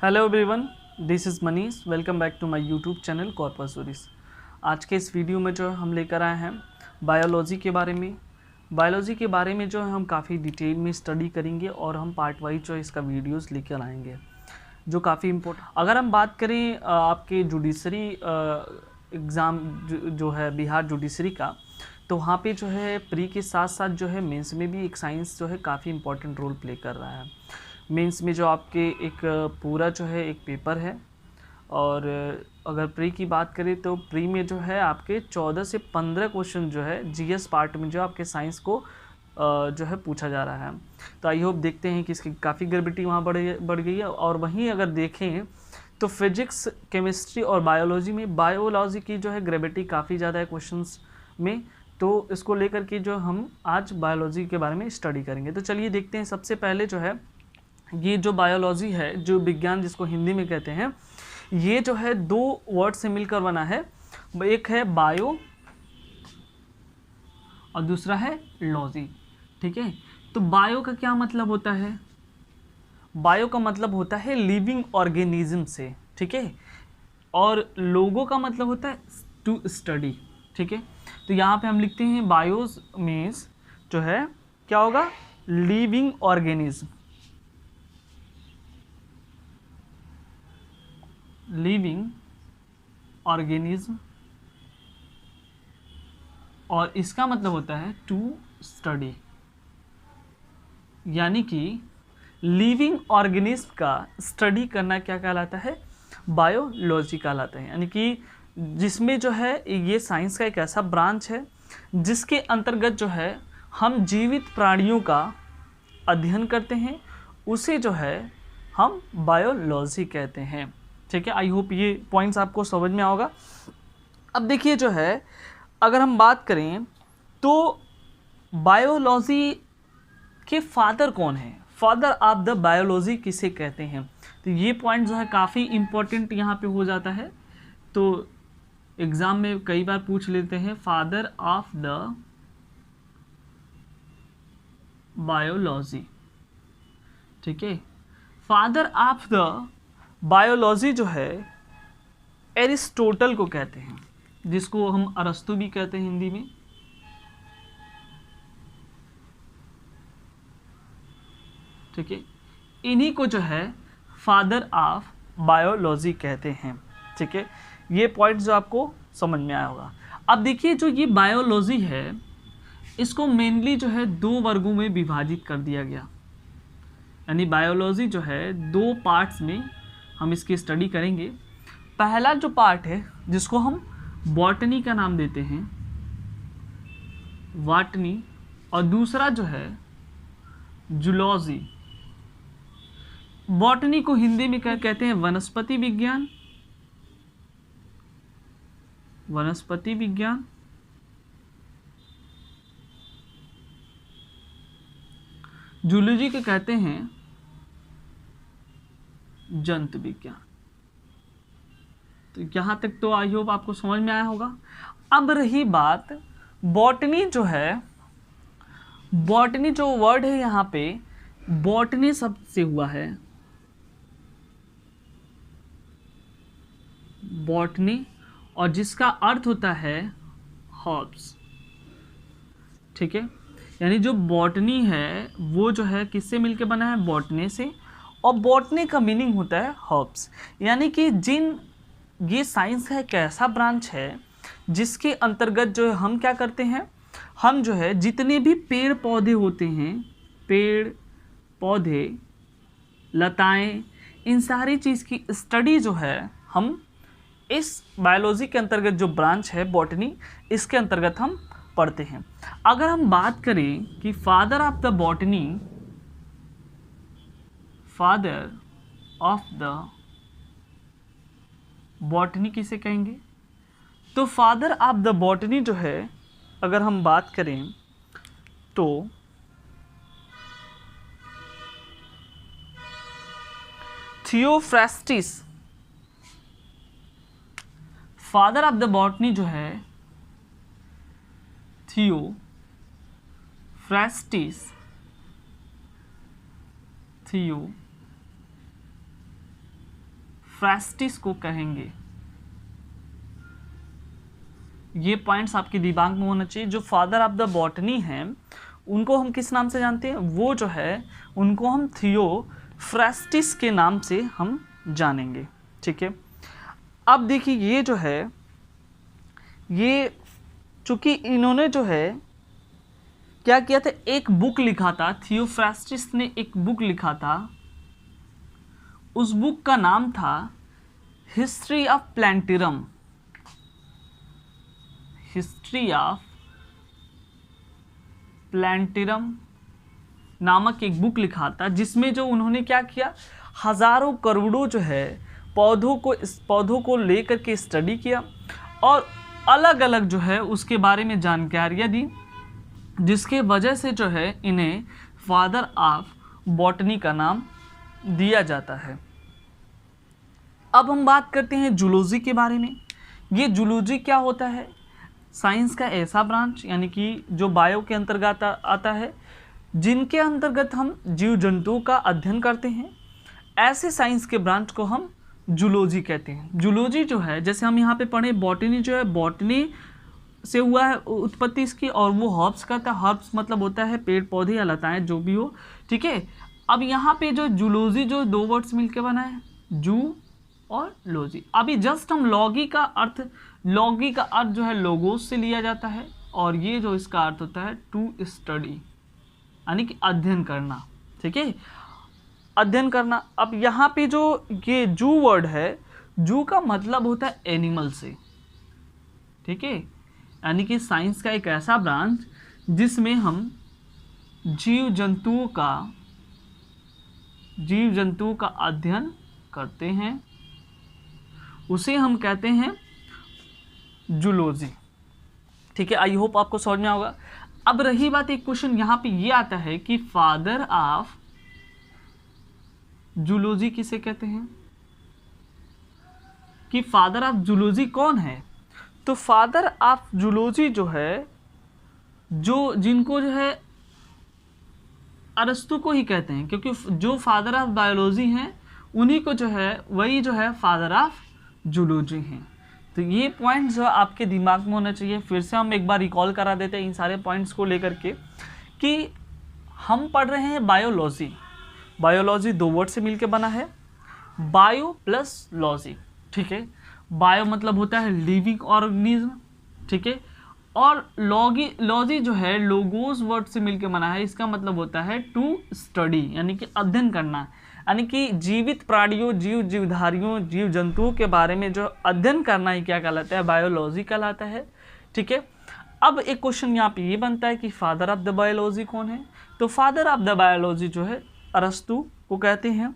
Hello everyone, this is Manish. Welcome back to my YouTube channel Corpus Stories. आज के इस video में जो हम लेकर आए हैं बायोलॉजी के बारे में। बायोलॉजी के बारे में जो है हम काफ़ी डिटेल में स्टडी करेंगे और हम पार्ट वाइज जो इसका वीडियोस लेकर आएंगे जो काफ़ी इम्पोर्टेंट। अगर हम बात करें आपके जुडिशरी एग्ज़ाम जो है बिहार जुडिशरी का, तो वहाँ पे जो है प्री के साथ साथ जो है मेंस में भी एक साइंस जो है काफ़ी इम्पोर्टेंट रोल प्ले कर रहा है। मेंस में जो आपके एक पूरा जो है एक पेपर है, और अगर प्री की बात करें तो प्री में जो है आपके 14 से 15 क्वेश्चन जो है जीएस पार्ट में जो आपके साइंस को जो है पूछा जा रहा है। तो आई होप देखते हैं कि इसकी काफ़ी ग्रेविटी वहाँ बढ़ गई है। और वहीं अगर देखें तो फिजिक्स, केमिस्ट्री और बायोलॉजी की जो है ग्रेविटी काफ़ी ज़्यादा है क्वेश्चंस में। तो इसको लेकर के जो हम आज बायोलॉजी के बारे में स्टडी करेंगे। तो चलिए देखते हैं। सबसे पहले जो है ये जो बायोलॉजी है, जो विज्ञान जिसको हिंदी में कहते हैं, ये जो है दो वर्ड से मिलकर बना है। एक है बायो और दूसरा है लॉजी। ठीक है, तो बायो का क्या मतलब होता है? बायो का मतलब होता है लिविंग ऑर्गेनिज्म से। ठीक है, और लोगो का मतलब होता है टू स्टडी। ठीक है, तो यहाँ पे हम लिखते हैं बायोस मीन्स जो है क्या होगा, लिविंग ऑर्गेनिज्म। लिविंग ऑर्गेनिज्म, और इसका मतलब होता है टू स्टडी। यानी कि लिविंग ऑर्गेनिज्म का स्टडी करना क्या कहलाता है? बायोलॉजी कहलाता है। यानी कि जिसमें जो है ये साइंस का एक ऐसा ब्रांच है जिसके अंतर्गत जो है हम जीवित प्राणियों का अध्ययन करते हैं, उसे जो है हम बायोलॉजी कहते हैं। ठीक है, आई होप ये पॉइंट्स आपको समझ में आओगा। अब देखिए जो है अगर हम बात करें तो बायोलॉजी के फादर कौन है, फादर ऑफ द बायोलॉजी किसे कहते हैं? तो ये पॉइंट जो है काफ़ी इम्पोर्टेंट यहाँ पे हो जाता है। तो एग्ज़ाम में कई बार पूछ लेते हैं फादर ऑफ द बायोलॉजी। ठीक है, फादर ऑफ द बायोलॉजी जो है एरिस्टोटल को कहते हैं, जिसको हम अरस्तु भी कहते हैं हिंदी में। ठीक है, इन्हीं को जो है फादर ऑफ बायोलॉजी कहते हैं। ठीक है, ये पॉइंट जो आपको समझ में आया होगा। अब देखिए जो ये बायोलॉजी है, इसको मेनली जो है दो वर्गों में विभाजित कर दिया गया। यानी बायोलॉजी जो है दो पार्ट्स में हम इसकी स्टडी करेंगे। पहला जो पार्ट है जिसको हम बॉटनी का नाम देते हैं, बॉटनी, और दूसरा जो है जूलॉजी। बॉटनी को हिंदी में क्या कहते हैं? वनस्पति विज्ञान। वनस्पति विज्ञान, जूलॉजी को कहते हैं जंतु विज्ञान। तो यहाँ तक तो आई होप आपको समझ में आया होगा। अब रही बात बॉटनी जो है, बॉटनी जो वर्ड है यहाँ पे बॉटनी शब्द से हुआ है। बॉटनी, और जिसका अर्थ होता है हर्ब्स। ठीक है, यानी जो बॉटनी है वो जो है किससे मिलके बना है? बॉटनी से। और बॉटनी का मीनिंग होता है हर्ब्स। यानी कि ये साइंस का एक ऐसा ब्रांच है जिसके अंतर्गत जो है हम क्या करते हैं, हम जो है जितने भी पेड़ पौधे होते हैं, पेड़ पौधे, लताएं, इन सारी चीज़ की स्टडी जो है हम इस बायोलॉजी के अंतर्गत, जो ब्रांच है बॉटनी, इसके अंतर्गत हम पढ़ते हैं। अगर हम बात करें कि father of the botany, father of the botany किसे कहेंगे? तो फादर ऑफ द बॉटनी जो है अगर हम बात करें तो थियोफ्रास्टिस। फादर ऑफ द बॉटनी जो है थियोफ्रास्टिस, फ्रेस्टिस को कहेंगे। ये पॉइंट्स आपके दिमाग में होना चाहिए। जो फादर ऑफ द बॉटनी हैं उनको हम किस नाम से जानते हैं? वो जो है उनको हम थियोफ्रास्टिस के नाम से हम जानेंगे। ठीक है, अब देखिए ये जो है, ये चूंकि इन्होंने जो है क्या किया था, एक बुक लिखा था, थियोफ्रास्टिस ने एक बुक लिखा था। उस बुक का नाम था हिस्ट्री ऑफ प्लैंटिरम। हिस्ट्री ऑफ प्लैंटिरम नामक एक बुक लिखा था, जिसमें जो उन्होंने क्या किया, हजारों करोड़ों जो है इस पौधों को लेकर के स्टडी किया और अलग अलग जो है उसके बारे में जानकारियाँ दी, जिसके वजह से जो है इन्हें फादर ऑफ बॉटनी का नाम दिया जाता है। अब हम बात करते हैं जूलॉजी के बारे में। ये जूलॉजी क्या होता है? साइंस का ऐसा ब्रांच, यानी कि जो बायो के अंतर्गत आता है, जिनके अंतर्गत हम जीव जंतुओं का अध्ययन करते हैं। ऐसे साइंस के ब्रांच को हम जूलॉजी कहते हैं। जूलॉजी जो है, जैसे हम यहाँ पे पढ़े, बॉटनी जो है, बॉटनी से हुआ है उत्पत्ति इसकी, और वो हर्ब्स का था। हर्ब्स मतलब होता है पेड़ पौधे या लताएं जो भी हो। ठीक है, अब यहाँ पे जो जूलॉजी जो दो वर्ड्स मिलके बना है, जू और लॉजी। अभी जस्ट हम लॉगी का अर्थ जो है लोगोस से लिया जाता है, और ये जो इसका अर्थ होता है टू स्टडी, यानी कि अध्ययन करना। ठीक है, अध्ययन करना। अब यहाँ पे जो ये जू वर्ड है, जू का मतलब होता है एनिमल से। ठीक है, यानी कि साइंस का एक ऐसा ब्रांच जिसमें हम जीव जंतुओं का अध्ययन करते हैं, उसे हम कहते हैं जूलॉजी। ठीक है, आई होप आपको समझ में होगा। अब रही बात, एक क्वेश्चन यहाँ पे ये आता है कि फादर ऑफ जूलॉजी किसे कहते हैं, कि फादर ऑफ जूलॉजी कौन है? तो फादर ऑफ जूलॉजी जो है, जिनको जो है अरस्तु को ही कहते हैं, क्योंकि जो फादर ऑफ बायोलॉजी हैं उन्हीं को जो है, वही जो है फादर ऑफ जूलॉजी हैं। तो ये पॉइंट्स जो आपके दिमाग में होना चाहिए। फिर से हम एक बार रिकॉल करा देते हैं इन सारे पॉइंट्स को लेकर के, कि हम पढ़ रहे हैं बायोलॉजी। बायोलॉजी दो वर्ड से मिलकर बना है, बायो प्लस लॉजी। ठीक है, बायो मतलब होता है लिविंग ऑर्गेनिज्म। ठीक है, और लॉजी जो है लोगोस वर्ड से मिलकर बना है, इसका मतलब होता है टू स्टडी, यानी कि अध्ययन करना, यानी कि जीवित प्राणियों, जीवधारियों, जीव जंतुओं के बारे में जो अध्ययन करना ही क्या कहलाता है? बायोलॉजी कहलाता है। ठीक है, अब एक क्वेश्चन यहाँ पे ये बनता है कि फादर ऑफ द बायोलॉजी कौन है? तो फादर ऑफ द बायोलॉजी जो है अरस्तु को कहते हैं।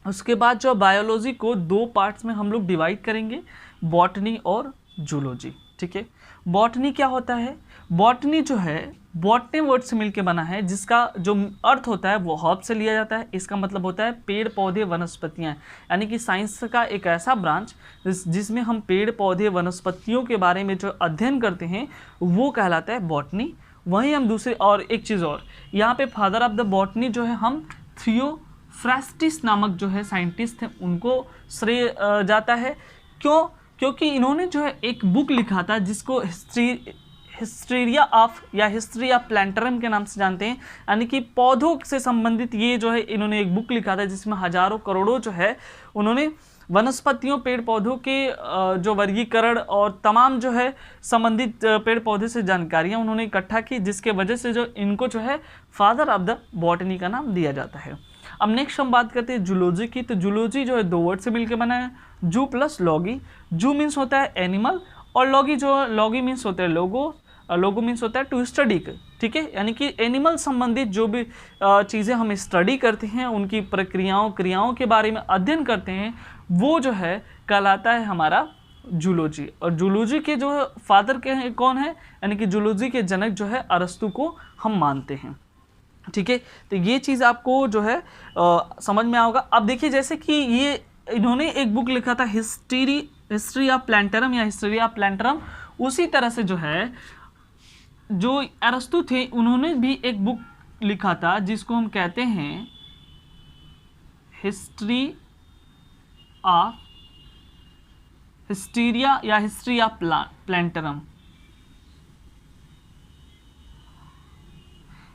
उसके बाद जो बायोलॉजी को दो पार्ट्स में हम लोग डिवाइड करेंगे, बॉटनी और जूलॉजी। ठीक है, बॉटनी क्या होता है? बॉटनी जो है बॉटनी वर्ड से मिलके बना है, जिसका जो अर्थ होता है वो हर्ब से लिया जाता है। इसका मतलब होता है पेड़ पौधे वनस्पतियाँ, यानी कि साइंस का एक ऐसा ब्रांच जिसमें हम पेड़ पौधे वनस्पतियों के बारे में जो अध्ययन करते हैं वो कहलाता है बॉटनी। वहीं हम दूसरे, और एक चीज़ और, यहाँ पे फादर ऑफ द बॉटनी जो है हम थियोफ्रास्टिस नामक जो है साइंटिस्ट हैं उनको श्रेय जाता है। क्यों? क्योंकि इन्होंने जो है एक बुक लिखा था जिसको हिस्ट्री ऑफ प्लैंटरम के नाम से जानते हैं, यानी कि पौधों से संबंधित ये जो है इन्होंने एक बुक लिखा था, जिसमें हजारों करोड़ों जो है उन्होंने वनस्पतियों, पेड़ पौधों के जो वर्गीकरण और तमाम जो है संबंधित पेड़ पौधे से जानकारियाँ उन्होंने इकट्ठा की, जिसके वजह से जो इनको जो है फादर ऑफ द बॉटनी का नाम दिया जाता है। अब नेक्स्ट हम बात करते हैं जूलॉजी की। तो जूलॉजी जो है दो वर्ड से मिलकर बना है, जू प्लस लॉगी। जू मीन्स होता है एनिमल, और लॉगी मीन्स होता है लोगो मीन्स होता है टू स्टडी। ठीक है, यानी कि एनिमल संबंधित जो भी चीज़ें हम स्टडी करते हैं, उनकी क्रियाओं के बारे में अध्ययन करते हैं, वो जो है कहलाता है हमारा जूलॉजी। और जूलॉजी के जो फादर के कौन है, यानी कि जूलॉजी के जनक जो है अरस्तु को हम मानते हैं। ठीक है, तो ये चीज़ आपको जो है समझ में आओगा। अब देखिए, जैसे कि ये इन्होंने एक बुक लिखा था हिस्ट्री ऑफ प्लैंटरम या हिस्ट्री ऑफ प्लैंटरम, उसी तरह से जो है जो अरस्तु थे उन्होंने भी एक बुक लिखा था जिसको हम कहते हैं हिस्ट्री ऑफ हिस्टीरिया या हिस्ट्रिया प्लांटरम,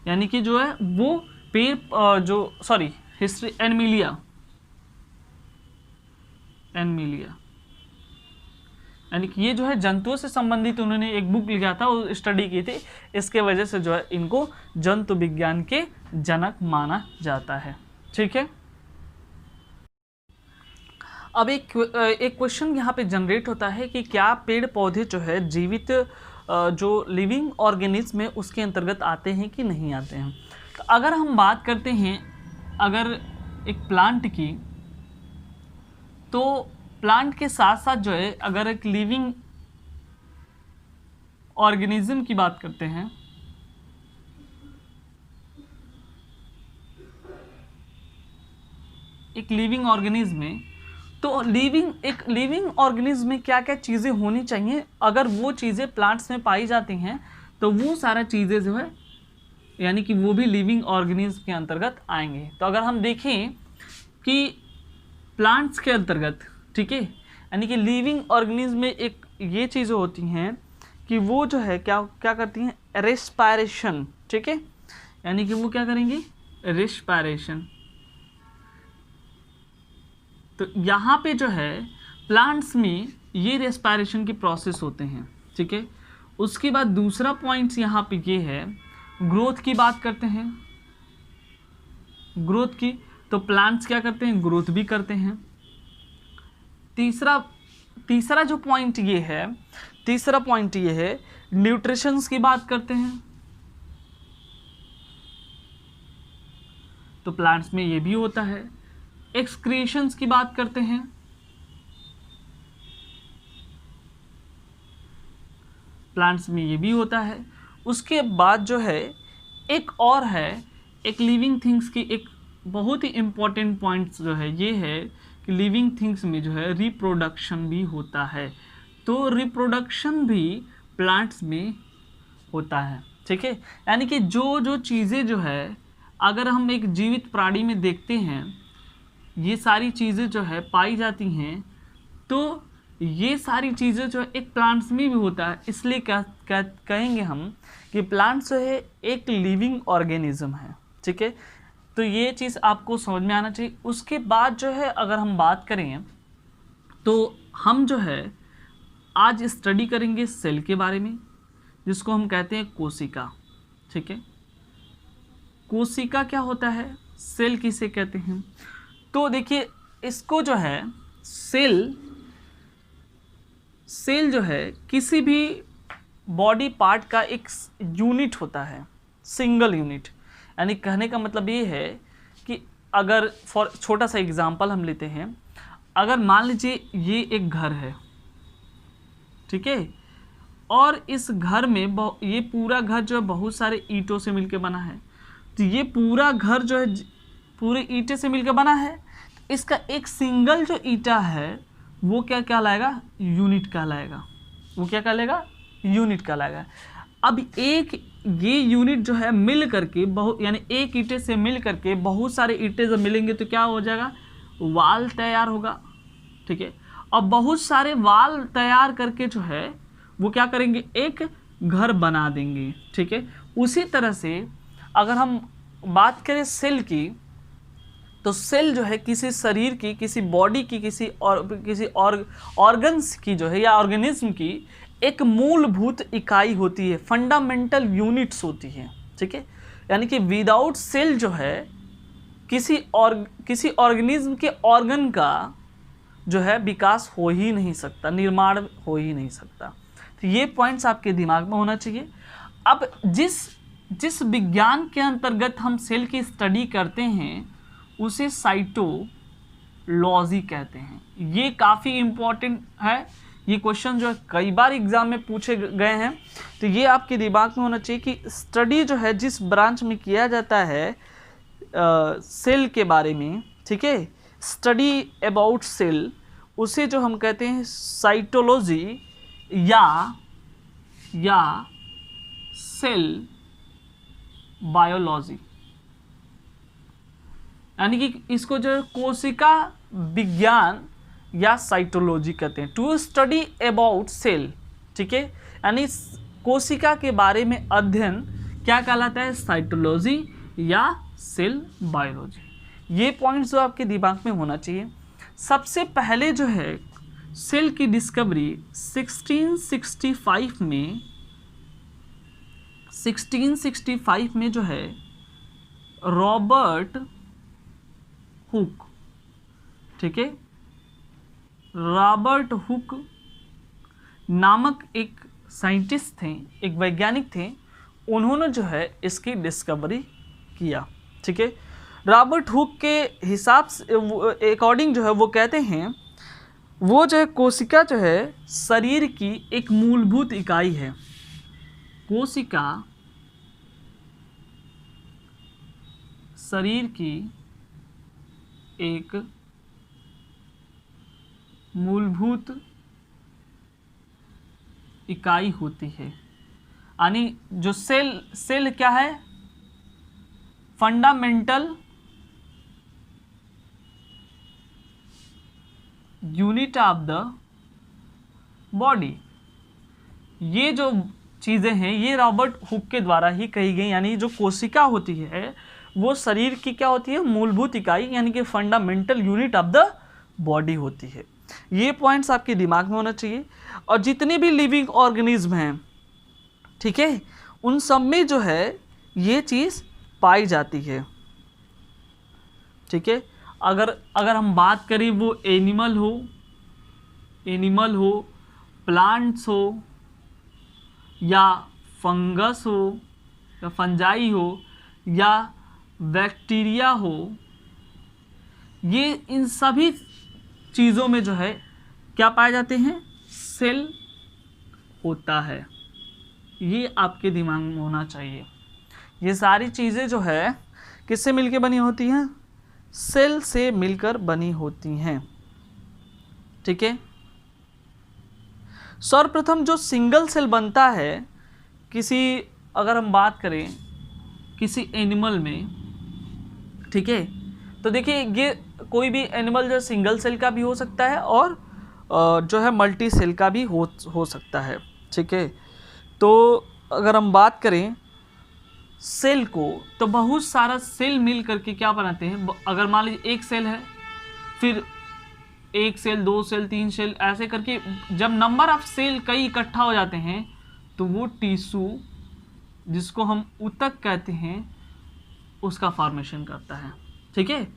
यानी कि जो है वो पेड़ जो सॉरी हिस्ट्री एनमिलिया यानी कि ये जो है जंतुओं से संबंधित उन्होंने एक बुक लिखा था, वो स्टडी की थी, इसके वजह से जो है इनको जंतु विज्ञान के जनक माना जाता है। ठीक है, अब एक क्वेश्चन यहाँ पे जनरेट होता है कि क्या पेड़ पौधे जो है जीवित जो लिविंग ऑर्गेनिज्म है उसके अंतर्गत आते हैं कि नहीं आते हैं। तो अगर हम बात करते हैं अगर एक प्लांट की, तो प्लांट के साथ साथ जो है अगर एक लिविंग ऑर्गेनिज्म की बात करते हैं, एक लिविंग ऑर्गेनिज्म में, तो एक लिविंग ऑर्गेनिज्म में क्या क्या चीज़ें होनी चाहिए, अगर वो चीज़ें प्लांट्स में पाई जाती हैं तो वो सारा चीज़ें जो है यानी कि वो भी लिविंग ऑर्गेनिज्म के अंतर्गत आएंगे। तो अगर हम देखें कि प्लांट्स के अंतर्गत, ठीक है, यानी कि लिविंग ऑर्गेनिज्म में एक ये चीज़ें होती हैं कि वो जो है क्या करती हैं, रेस्पायरेशन। ठीक है, यानी कि वो क्या करेंगी, रेस्पायरेशन। तो यहाँ पे जो है प्लांट्स में ये रेस्पायरेशन की प्रोसेस होते हैं। ठीक है, उसके बाद दूसरा पॉइंट यहाँ पे ये है, ग्रोथ की बात करते हैं, ग्रोथ की, तो प्लांट्स क्या करते हैं, ग्रोथ भी करते हैं। तीसरा जो पॉइंट ये है, तीसरा पॉइंट ये है, न्यूट्रिशंस की बात करते हैं, तो प्लांट्स में ये भी होता है। एक्सक्रीशंस की बात करते हैं, प्लांट्स में ये भी होता है। उसके बाद जो है एक और है, एक लिविंग थिंग्स की एक बहुत ही इम्पॉर्टेंट पॉइंट्स जो है ये है कि लिविंग थिंग्स में जो है रिप्रोडक्शन भी होता है, तो रिप्रोडक्शन भी प्लांट्स में होता है। ठीक है, यानी कि जो चीज़ें जो है अगर हम एक जीवित प्राणी में देखते हैं, ये सारी चीज़ें जो है पाई जाती हैं, तो ये सारी चीज़ें जो है एक प्लांट्स में भी होता है। इसलिए क्या कहेंगे हम कि प्लांट्स जो है एक लिविंग ऑर्गेनिज्म है। ठीक है, तो ये चीज़ आपको समझ में आना चाहिए। उसके बाद जो है अगर हम बात करें तो हम जो है आज स्टडी करेंगे सेल के बारे में, जिसको हम कहते हैं कोशिका। ठीक है, कोशिका क्या होता है, सेल किसे कहते हैं, तो देखिए इसको जो है सेल जो है किसी भी बॉडी पार्ट का एक यूनिट होता है, सिंगल यूनिट। यानी कहने का मतलब ये है कि अगर फॉर छोटा सा एग्जांपल हम लेते हैं, अगर मान लीजिए ये एक घर है, ठीक है, और इस घर में ये पूरा घर जो है बहुत सारे ईंटों से मिलकर बना है, तो ये पूरा घर जो है पूरे ईंटे से मिलकर बना है, इसका एक सिंगल जो ईंटा है वो क्या कहलाएगा, यूनिट कहलाएगा। वो क्या कहलाएगा, यूनिट कहलाएगा। अब एक ये यूनिट जो है मिल करके यानी एक ईंटे से मिल करके बहुत सारे ईंटे जब मिलेंगे तो क्या हो जाएगा, वाल तैयार होगा। ठीक है, अब बहुत सारे वाल तैयार करके जो है वो क्या करेंगे, एक घर बना देंगे। ठीक है, उसी तरह से अगर हम बात करें सेल की, तो सेल जो है किसी शरीर की, किसी बॉडी की, किसी ऑर्गन्स की जो है या ऑर्गेनिज्म की एक मूलभूत इकाई होती है, फंडामेंटल यूनिट्स होती हैं। ठीक है, यानी कि विदाउट सेल जो है किसी ऑर्गेनिज्म के ऑर्गन का जो है विकास हो ही नहीं सकता, निर्माण हो ही नहीं सकता। तो ये पॉइंट्स आपके दिमाग में होना चाहिए। अब जिस विज्ञान के अंतर्गत हम सेल की स्टडी करते हैं उसे साइटोलॉजी कहते हैं। ये काफ़ी इम्पोर्टेंट है, ये क्वेश्चन जो है कई बार एग्जाम में पूछे गए हैं, तो ये आपके दिमाग में होना चाहिए कि स्टडी जो है जिस ब्रांच में किया जाता है सेल के बारे में, ठीक है, स्टडी अबाउट सेल, उसे जो हम कहते हैं साइटोलॉजी या सेल बायोलॉजी। यानी कि इसको जो कोशिका विज्ञान या साइटोलॉजी कहते हैं। टू स्टडी अबाउट सेल, ठीक है, यानी कोशिका के बारे में अध्ययन क्या कहलाता है, साइटोलॉजी या सेल बायोलॉजी। ये पॉइंट्स जो आपके दिमाग में होना चाहिए। सबसे पहले जो है सेल की डिस्कवरी 1665 में जो है रॉबर्ट हुक, ठीक है, रॉबर्ट हुक नामक एक साइंटिस्ट थे, एक वैज्ञानिक थे, उन्होंने जो है इसकी डिस्कवरी किया, ठीक है। रॉबर्ट हुक के हिसाब से अकॉर्डिंग जो है वो कहते हैं वो जो है कोशिका जो है शरीर की एक मूलभूत इकाई है। कोशिका शरीर की एक मूलभूत इकाई होती है, यानी जो सेल क्या है, fundamental unit of the body. ये जो चीज़ें हैं ये रॉबर्ट हुक के द्वारा ही कही गई, यानी जो कोशिका होती है वो शरीर की क्या होती है, मूलभूत इकाई, यानी कि fundamental unit of the body होती है। ये पॉइंट्स आपके दिमाग में होना चाहिए। और जितने भी लिविंग ऑर्गेनिज्म हैं, ठीक है, उन सब में जो है ये चीज़ पाई जाती है, ठीक है। अगर हम बात करें वो एनिमल हो, प्लांट्स हो, या फंगस हो, या फंजाई हो, या बैक्टीरिया हो, ये इन सभी चीज़ों में जो है क्या पाए जाते हैं, सेल होता है। ये आपके दिमाग में होना चाहिए। ये सारी चीज़ें जो है किससे मिलकर बनी होती हैं, सेल से मिलकर बनी होती हैं, ठीक है। सर्वप्रथम जो सिंगल सेल बनता है अगर हम बात करें किसी एनिमल में, ठीक है, तो देखिए ये कोई भी एनिमल जो सिंगल सेल का भी हो सकता है और जो है मल्टी सेल का भी हो सकता है, ठीक है। तो अगर हम बात करें सेल को, तो बहुत सारा सेल मिल करके क्या बनाते हैं, अगर मान लीजिए एक सेल है, फिर एक सेल, दो सेल, तीन सेल, ऐसे करके जब नंबर ऑफ सेल कई इकट्ठा हो जाते हैं तो वो टिश्यू, जिसको हम ऊतक कहते हैं, उसका फॉर्मेशन करता है, ठीक है।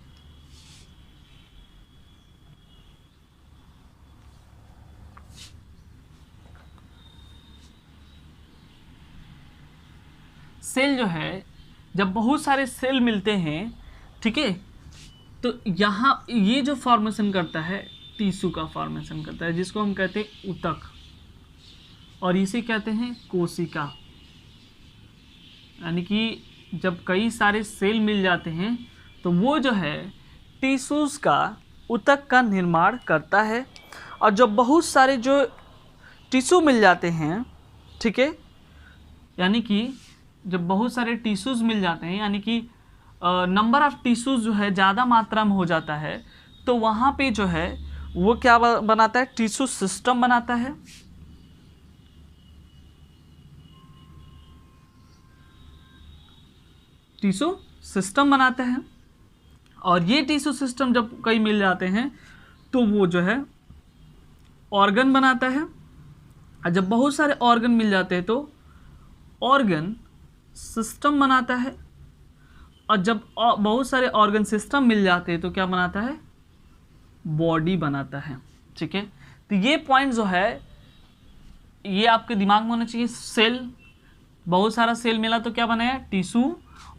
सेल जो है जब बहुत सारे सेल मिलते हैं, ठीक है, तो यहाँ ये जो फॉर्मेशन करता है टिश्यू का फॉर्मेशन करता है, जिसको हम कहते हैं ऊतक, और इसे कहते हैं कोशिका। यानी कि जब कई सारे सेल मिल जाते हैं तो वो जो है टिश्यूज़ का, ऊतक का निर्माण करता है। और जब बहुत सारे जो टिश्यू मिल जाते हैं, ठीक है, यानी कि जब बहुत सारे टिश्यूज़ मिल जाते हैं, यानी कि नंबर ऑफ टिश्यूज़ जो है ज़्यादा मात्रा में हो जाता है, तो वहाँ पे जो है वो क्या बनाता है, टिश्यू सिस्टम बनाता है। टिश्यू सिस्टम बनाता है, और ये टिश्यू सिस्टम जब कई मिल जाते हैं तो वो जो है ऑर्गन बनाता है। और जब बहुत सारे ऑर्गन मिल जाते हैं तो ऑर्गन सिस्टम बनाता है। और जब बहुत सारे ऑर्गन सिस्टम मिल जाते हैं तो क्या बनाता है, बॉडी बनाता है, ठीक है। तो ये पॉइंट जो है ये आपके दिमाग में होना चाहिए। सेल, बहुत सारा सेल मिला तो क्या बनाया, टिश्यू,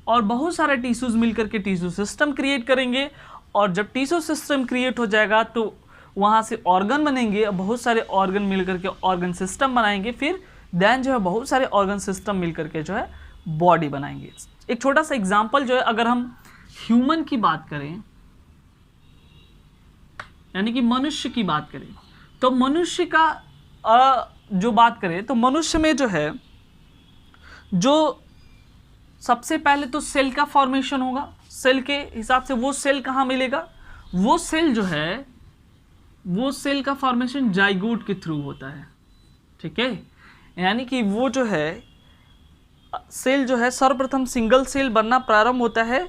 और बहुत सारे टिश्यूज़ मिलकर के टिश्यू सिस्टम क्रिएट करेंगे। और जब टिश्यू सिस्टम क्रिएट हो जाएगा तो वहाँ से ऑर्गन बनेंगे, बहुत सारे ऑर्गन मिलकर के ऑर्गन सिस्टम बनाएंगे, फिर देन जो है बहुत सारे ऑर्गन सिस्टम मिलकर के जो है बॉडी बनाएंगे। एक छोटा सा एग्जांपल जो है, अगर हम ह्यूमन की बात करें, यानी कि मनुष्य की बात करें, तो मनुष्य का जो बात करें तो मनुष्य में जो है, जो सबसे पहले तो सेल का फॉर्मेशन होगा। सेल के हिसाब से वो सेल कहाँ मिलेगा, वो सेल जो है वो सेल का फॉर्मेशन जाइगोट के थ्रू होता है, ठीक है। यानी कि वो जो है सेल जो है सर्वप्रथम सिंगल सेल बनना प्रारंभ होता है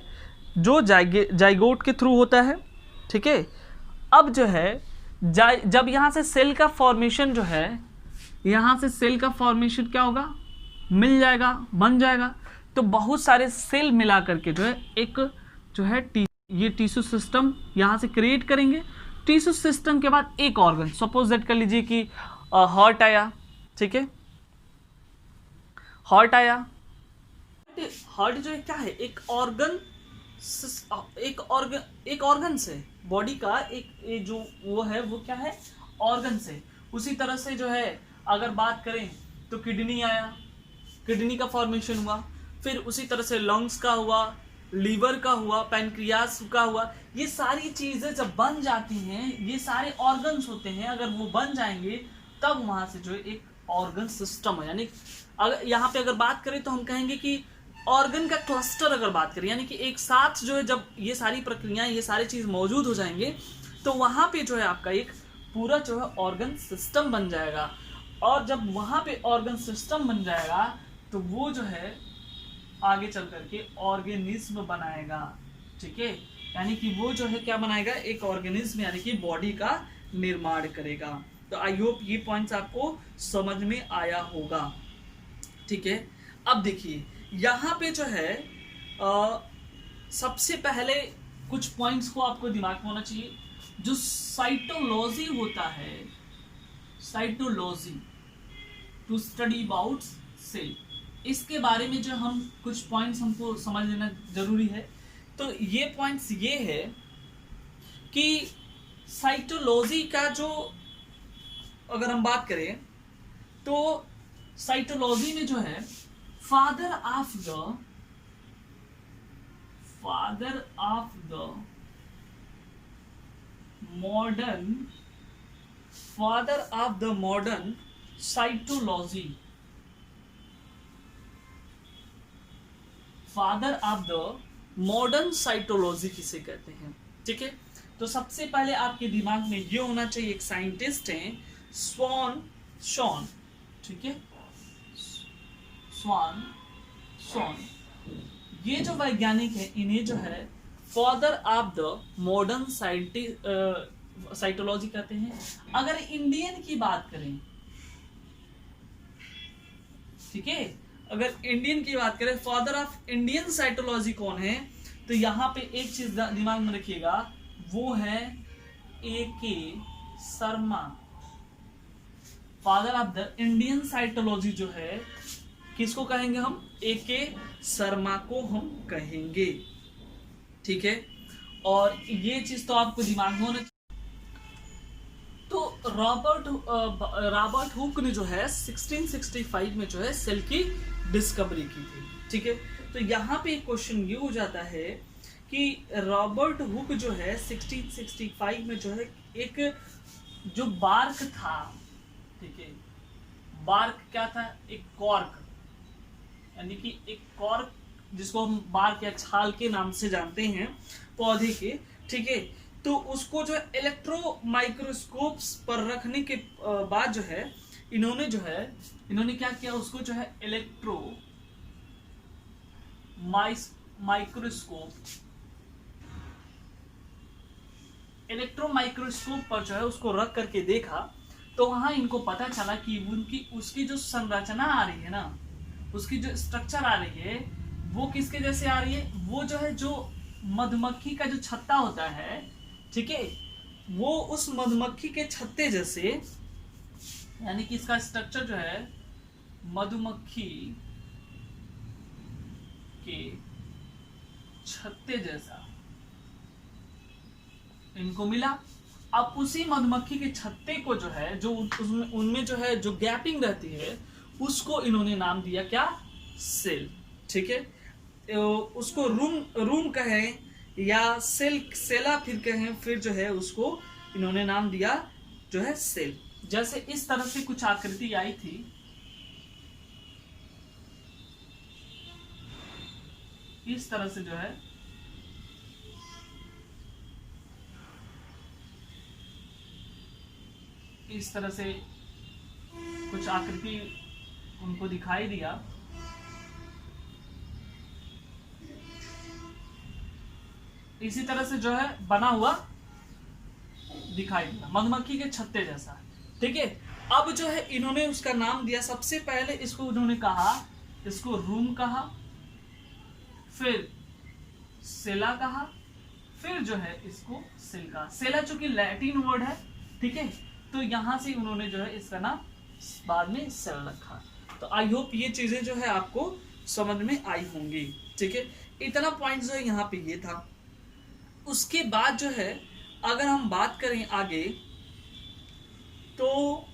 जो जाइगोट के थ्रू होता है, ठीक है। अब जो है जब यहाँ से सेल का फॉर्मेशन जो है, यहाँ से सेल का फॉर्मेशन क्या होगा, मिल जाएगा, बन जाएगा। तो बहुत सारे सेल मिला करके जो है एक जो है ये टिश्यू सिस्टम यहाँ से क्रिएट करेंगे। टिश्यू सिस्टम के बाद एक ऑर्गन, सपोज दैट कर लीजिए कि हार्ट आया, ठीक है। हार्ट आया, हार्ट जो है क्या है, एक ऑर्गन से, बॉडी का एक जो वो है वो क्या है, ऑर्गन से। उसी तरह से जो है अगर बात करें तो किडनी आया, किडनी का फॉर्मेशन हुआ। फिर उसी तरह से लंग्स का हुआ, लीवर का हुआ, पैनक्रियास का हुआ। ये सारी चीजें जब बन जाती हैं, ये सारे ऑर्गन्स होते हैं, अगर वो बन जाएंगे तब वहां से जो है एक ऑर्गन सिस्टम है। यानी अगर यहाँ पे अगर बात करें तो हम कहेंगे कि ऑर्गन का क्लस्टर अगर बात करें, यानी कि एक साथ जो है जब ये सारी प्रक्रियाएं, ये सारी चीज मौजूद हो जाएंगे तो वहां पे जो है आपका एक पूरा जो है ऑर्गन सिस्टम बन जाएगा। और जब वहां पे ऑर्गन सिस्टम बन जाएगा तो वो जो है आगे चल करके ऑर्गेनिज्म बनाएगा, ठीक है। यानी कि वो जो है क्या बनाएगा, एक ऑर्गेनिज्म, यानी कि बॉडी का निर्माण करेगा। तो आई होप ये पॉइंट्स आपको समझ में आया होगा, ठीक है। अब देखिए यहाँ पे जो है सबसे पहले कुछ पॉइंट्स को आपको दिमाग में होना चाहिए। जो साइटोलॉजी होता है, cytology to study about cell, इसके बारे में जो हम कुछ पॉइंट्स हमको समझ लेना जरूरी है। तो ये पॉइंट्स ये है कि साइटोलॉजी का जो अगर हम बात करें तो साइटोलॉजी में जो है father of the modern cytology, father of the modern cytology किसे कहते हैं, ठीक है। तो सबसे पहले आपके दिमाग में ये होना चाहिए, एक साइंटिस्ट हैं शॉन, ठीक है, स्वॉन। ये जो वैज्ञानिक है, इन्हें जो है father of the modern cytology कहते हैं। अगर इंडियन की बात करें, ठीक है, अगर इंडियन की बात करें, फादर ऑफ इंडियन साइटोलॉजी कौन है, तो यहां पे एक चीज दिमाग में रखिएगा, वो है A.K. Sharma. Father of the Indian cytology जो है किसको कहेंगे हम, A.K. शर्मा को हम कहेंगे, ठीक है। और ये चीज तो आपको दिमाग में होना। तो रॉबर्ट हुक ने जो है 1665 में जो है सेल की डिस्कवरी की थी, ठीक है। तो यहाँ पे क्वेश्चन ये हो जाता है कि रॉबर्ट हुक जो है 1665 में जो है एक जो बार्क था, ठीक है, बार्क क्या था, एक कॉर्क, यानी कि एक कॉर्क जिसको हम बार्क या छाल के नाम से जानते हैं पौधे के, ठीक है। तो उसको जो है इलेक्ट्रो माइक्रोस्कोप्स पर रखने के बाद जो है इन्होंने क्या किया, उसको जो है इलेक्ट्रो माइक्रोस्कोप पर जो है उसको रख करके देखा, तो वहां इनको पता चला कि उसकी जो संरचना आ रही है ना, उसकी जो स्ट्रक्चर आ रही है वो किसके जैसे आ रही है, वो जो है जो मधुमक्खी का जो छत्ता होता है, ठीक है, वो उस मधुमक्खी के छत्ते जैसे, यानी कि इसका स्ट्रक्चर जो है मधुमक्खी के छत्ते जैसा इनको मिला। अब उसी मधुमक्खी के छत्ते को जो है जो उनमें जो है जो गैपिंग रहती है उसको इन्होंने नाम दिया क्या, सेल, ठीक है। उसको रूम कहें या सेला फिर कहें, फिर जो है उसको इन्होंने नाम दिया जो है सेल। जैसे इस तरह से कुछ आकृति आई थी, इस तरह से जो है इस तरह से कुछ आकृति उनको दिखाई दिया। इसी तरह से जो है बना हुआ दिखाई दिया, मधुमक्खी के छत्ते जैसा। ठीक है, अब जो है इन्होंने उसका नाम दिया। सबसे पहले इसको उन्होंने कहा, इसको रूम कहा, फिर सेला कहा, फिर जो है इसको सेल कहा। सेला चूंकि लैटिन वर्ड है, ठीक है, तो यहां से उन्होंने जो है इसका नाम बाद में सेल रखा। तो आई होप ये चीजें जो है आपको समझ में आई होंगी। ठीक है, इतना पॉइंट जो है यहाँ पे ये था। उसके बाद जो है अगर हम बात करें आगे, तो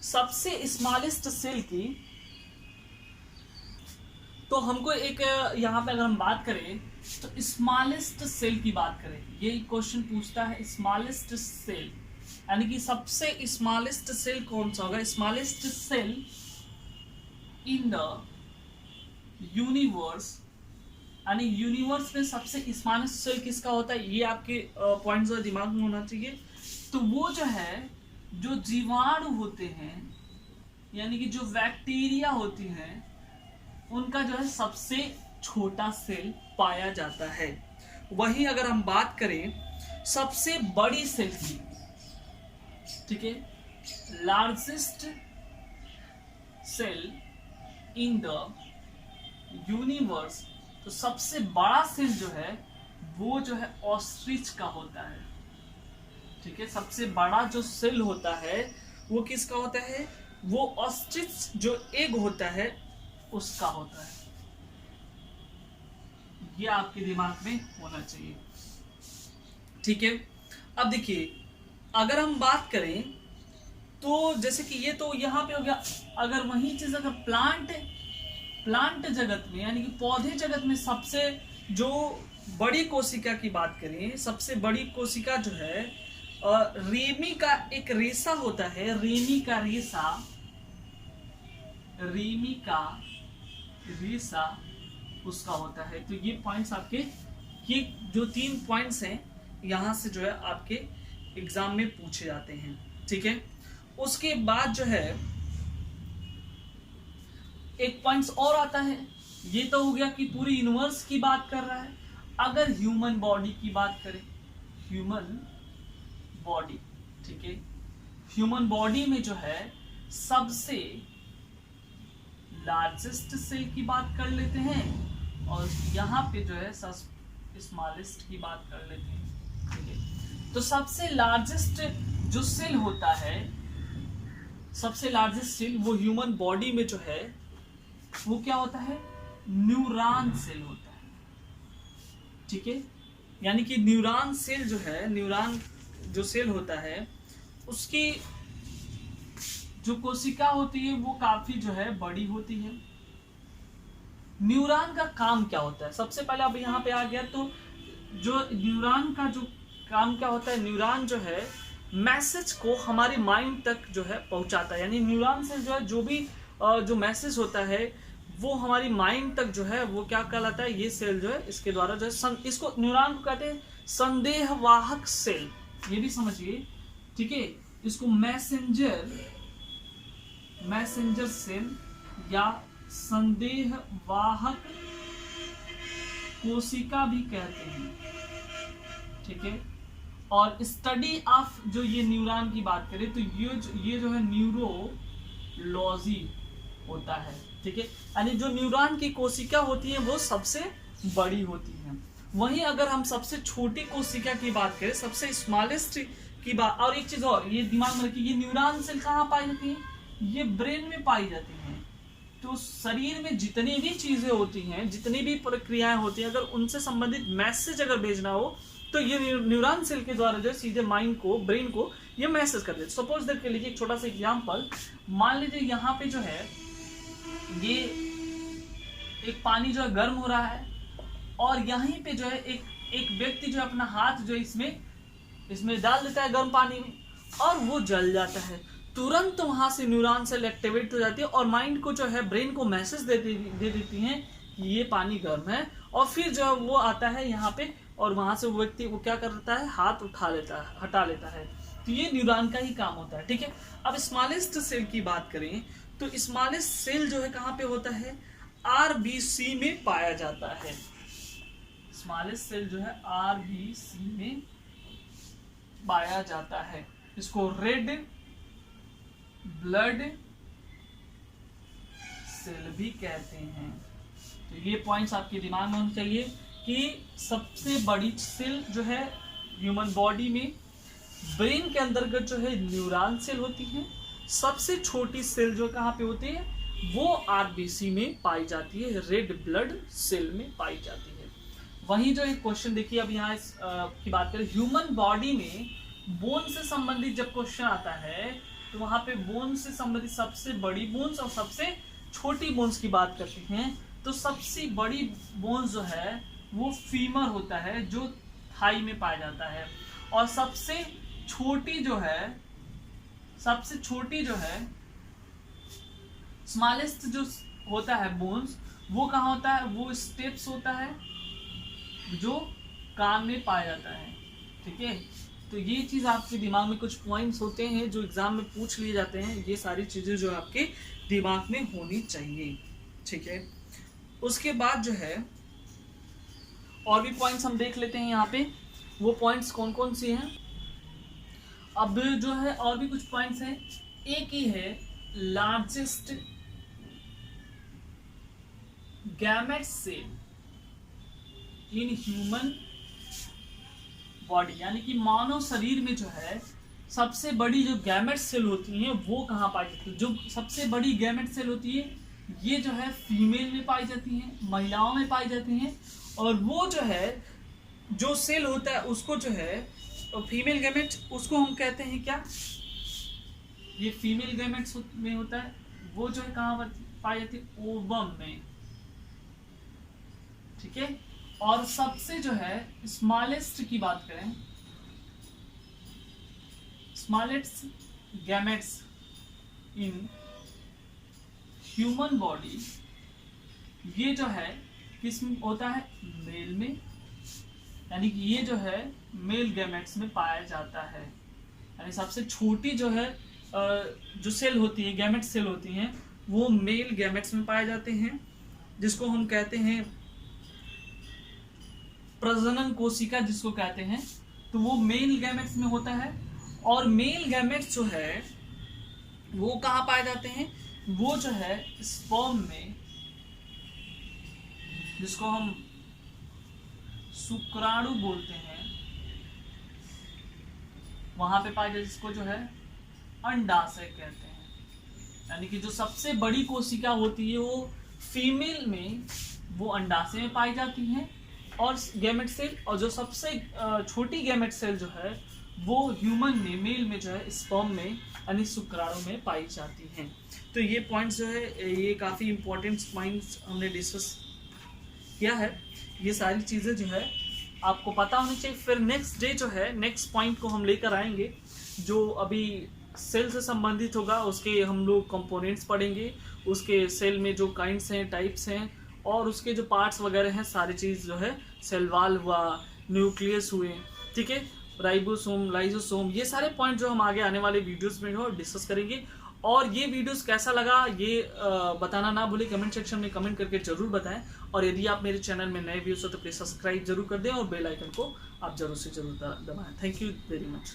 सबसे स्मॉलेस्ट सेल की, तो हमको एक यहाँ पे अगर हम बात करें तो स्मॉलेस्ट सेल की बात करें, ये क्वेश्चन पूछता है स्मॉलेस्ट सेल, यानी कि सबसे स्मॉलेस्ट सेल कौन सा होगा। Smallest cell in the universe, यानी यूनिवर्स में सबसे स्मॉलेस्ट सेल किसका होता है, ये आपके पॉइंट जो दिमाग में होना चाहिए। तो वो जो है जो जीवाणु होते हैं, यानी कि जो बैक्टीरिया होती हैं, उनका जो है सबसे छोटा सेल पाया जाता है। वहीं अगर हम बात करें सबसे बड़ी सेल की, ठीक है, largest cell in the universe, तो सबसे बड़ा सेल जो है वो जो है ऑस्ट्रिच का होता है। ठीक है, सबसे बड़ा जो सेल होता है वो किसका होता है, वो ऑस्ट्रिच जो एग होता है उसका होता है। ये आपके दिमाग में होना चाहिए। ठीक है, अब देखिए अगर हम बात करें तो जैसे कि ये तो यहाँ पे हो गया। अगर वही चीज अगर प्लांट जगत में, यानी कि पौधे जगत में सबसे जो बड़ी कोशिका की बात करें, सबसे बड़ी कोशिका जो है रेमी का एक रेशा होता है, रेमी का रेशा उसका होता है। तो ये पॉइंट्स आपके, ये जो 3 पॉइंट्स हैं यहां से जो है आपके एग्जाम में पूछे जाते हैं। ठीक है, उसके बाद जो है एक पॉइंट्स और आता है। ये तो हो गया कि पूरी यूनिवर्स की बात कर रहा है। अगर ह्यूमन बॉडी की बात करें, ह्यूमन बॉडी, ठीक है, ह्यूमन बॉडी में जो है सबसे लार्जेस्ट सेल की बात कर लेते हैं और यहाँ पे जो है स्मॉलेस्ट की बात कर लेते हैं। ठीक है, तो सबसे लार्जेस्ट जो सेल होता है, सबसे लार्जेस्ट सेल वो ह्यूमन बॉडी में जो है वो क्या होता है, न्यूरॉन सेल होता है। ठीक है, यानी कि न्यूरॉन सेल जो है, न्यूरॉन जो सेल होता है उसकी जो कोशिका होती है वो काफी जो है बड़ी होती है। न्यूरॉन का काम क्या होता है, सबसे पहले अब यहाँ पे आ गया। तो जो न्यूरॉन का जो काम क्या होता है, न्यूरॉन जो है मैसेज को हमारे माइंड तक जो है पहुंचाता है। यानी न्यूरॉन से जो है जो भी जो मैसेज होता है वो हमारी माइंड तक जो है वो क्या कहलाता है, ये सेल जो है इसके द्वारा जो है इसको न्यूरॉन को कहते हैं संदेहवाहक सेल, ये भी समझिए। ठीक है, इसको मैसेंजर सेल या संदेहवाहक कोशिका भी कहते हैं। ठीक है, और स्टडी ऑफ जो ये न्यूरॉन की बात करें तो ये जो है न्यूरोलॉजी होता है। ठीक है, यानी जो न्यूरॉन की कोशिका होती है वो सबसे बड़ी होती है। वहीं अगर हम सबसे छोटी कोशिका की बात करें, सबसे स्मॉलेस्ट की बात, और एक चीज और ये दिमाग में रखिए, ये न्यूरॉन सेल कहाँ पाई जाती है, ये ब्रेन में पाई जाती हैं। तो शरीर में जितनी भी चीजें होती हैं, जितनी भी प्रक्रियाएं होती हैं, अगर उनसे संबंधित मैसेज अगर भेजना हो तो ये न्यूरॉन सेल के द्वारा जो सीधे माइंड को, ब्रेन को ये मैसेज कर देते। सपोज दैट के लिए एक छोटा सा एग्जांपल मान लीजिए, यहाँ पे जो है ये एक पानी जो है गर्म हो रहा है और यहीं पे जो है एक व्यक्ति जो अपना हाथ जो इसमें डाल देता है गर्म पानी में और वो जल जाता है। तुरंत वहां से न्यूरॉन सेल एक्टिवेट हो जाती है और माइंड को जो है, ब्रेन को मैसेज दे देती हैं कि ये पानी गर्म है, और फिर जो वो आता है यहाँ पे और वहाँ से वो व्यक्ति वो क्या करता है, हाथ हटा लेता है। तो ये न्यूरॉन का ही काम होता है, ठीक है। अब स्मॉलेस्ट सेल की बात करें तो स्मॉलेस्ट सेल जो है कहाँ पे होता है, आरबीसी में पाया जाता है। स्मॉलेस्ट सेल जो है आरबीसी में पाया जाता है। इसको रेड ब्लड सेल भी कहते हैं। तो ये पॉइंट्स आपके दिमाग में होने चाहिए कि सबसे बड़ी सेल जो है ह्यूमन बॉडी में, ब्रेन के अंतर्गत जो है न्यूरॉन सेल होती है। सबसे छोटी सेल जो कहाँ पे होती है वो आरबीसी में पाई जाती है, रेड ब्लड सेल में पाई जाती है। वहीं जो एक क्वेश्चन देखिए, अब यहाँ की बात करें, ह्यूमन बॉडी में बोन से संबंधित जब क्वेश्चन आता है तो वहां पे बोन से संबंधित सबसे बड़ी बोन्स और सबसे छोटी बोन्स की बात करते हैं। तो सबसे बड़ी बोन्स जो है वो फीमर होता है, जो थाई में पाया जाता है। और सबसे छोटी जो है स्मॉलेस्ट जो होता है बोन्स, वो कहाँ होता है, वो स्टेप्स होता है जो कान में पाया जाता है, ठीक है। तो ये चीज़ आपके दिमाग में कुछ पॉइंट्स होते हैं जो एग्जाम में पूछ लिए जाते हैं, ये सारी चीज़ें जो आपके दिमाग में होनी चाहिए, ठीक है। उसके बाद जो है और भी पॉइंट्स हम देख लेते हैं यहाँ पे, वो पॉइंट्स कौन कौन से हैं। अब जो है और भी कुछ पॉइंट्स हैं। एक ही है largest gamete cell in human body, यानी कि मानव शरीर में जो है सबसे बड़ी जो गैमेट सेल होती हैं वो कहाँ पाई जाती है। जो सबसे बड़ी गैमेट सेल होती है ये जो है फीमेल में पाई जाती हैं, महिलाओं में पाई जाती हैं। और वो जो है जो सेल होता है उसको जो है फीमेल गैमेट, उसको हम कहते हैं क्या, ये फीमेल गैमेट्स में होता है। वो जो है कहाँ पाई जाती है, ओवम में, ठीक है। और सबसे जो है स्मॉलेस्ट की बात करें, स्मॉलेस्ट गैमेट्स इन ह्यूमन बॉडी, ये जो है किस में होता है, मेल में, यानी कि ये जो है मेल गैमेट्स में पाया जाता है। यानी सबसे छोटी जो है जो सेल होती है, गैमेट सेल होती हैं, वो मेल गैमेट्स में पाए जाते हैं, जिसको हम कहते हैं प्रजनन कोशिका जिसको कहते हैं। तो वो मेल गैमेट्स में होता है। और मेल गैमेट्स जो है वो कहाँ पाए जाते हैं, वो जो है स्पर्म में, जिसको हम शुक्राणु बोलते हैं, वहां पे पाए जाते, जिसको जो है अंडाशय कहते हैं। यानी कि जो सबसे बड़ी कोशिका होती है वो फीमेल में, वो अंडाशय में पाई जाती है और गैमेट सेल, और जो सबसे छोटी गैमेट सेल जो है वो ह्यूमन में, मेल में जो है स्पर्म में यानी शुक्राणु में पाई जाती हैं। तो ये पॉइंट्स जो है ये काफ़ी इंपॉर्टेंट पॉइंट्स हमने डिस्कस किया है। ये सारी चीज़ें जो है आपको पता होनी चाहिए। फिर नेक्स्ट डे जो है नेक्स्ट पॉइंट को हम लेकर आएंगे, जो अभी सेल से संबंधित होगा। उसके हम लोग कंपोनेंट्स पढ़ेंगे, उसके सेल में जो काइंड्स हैं, टाइप्स हैं, और उसके जो पार्ट्स वगैरह हैं, सारी चीज़ जो है, सेल वॉल हुआ, न्यूक्लियस हुए, ठीक है, राइबोसोम, लाइसोसोम, ये सारे पॉइंट जो हम आगे आने वाले वीडियोस में हो डिस्कस करेंगे। और ये वीडियोस कैसा लगा ये बताना ना भूलें, कमेंट सेक्शन में कमेंट करके जरूर बताएं। और यदि आप मेरे चैनल में नए व्यूअर्स हो तो प्लीज़ सब्सक्राइब जरूर कर दें और बेल आइकन को आप जरूर से जरूर दबाएं। Thank you very much.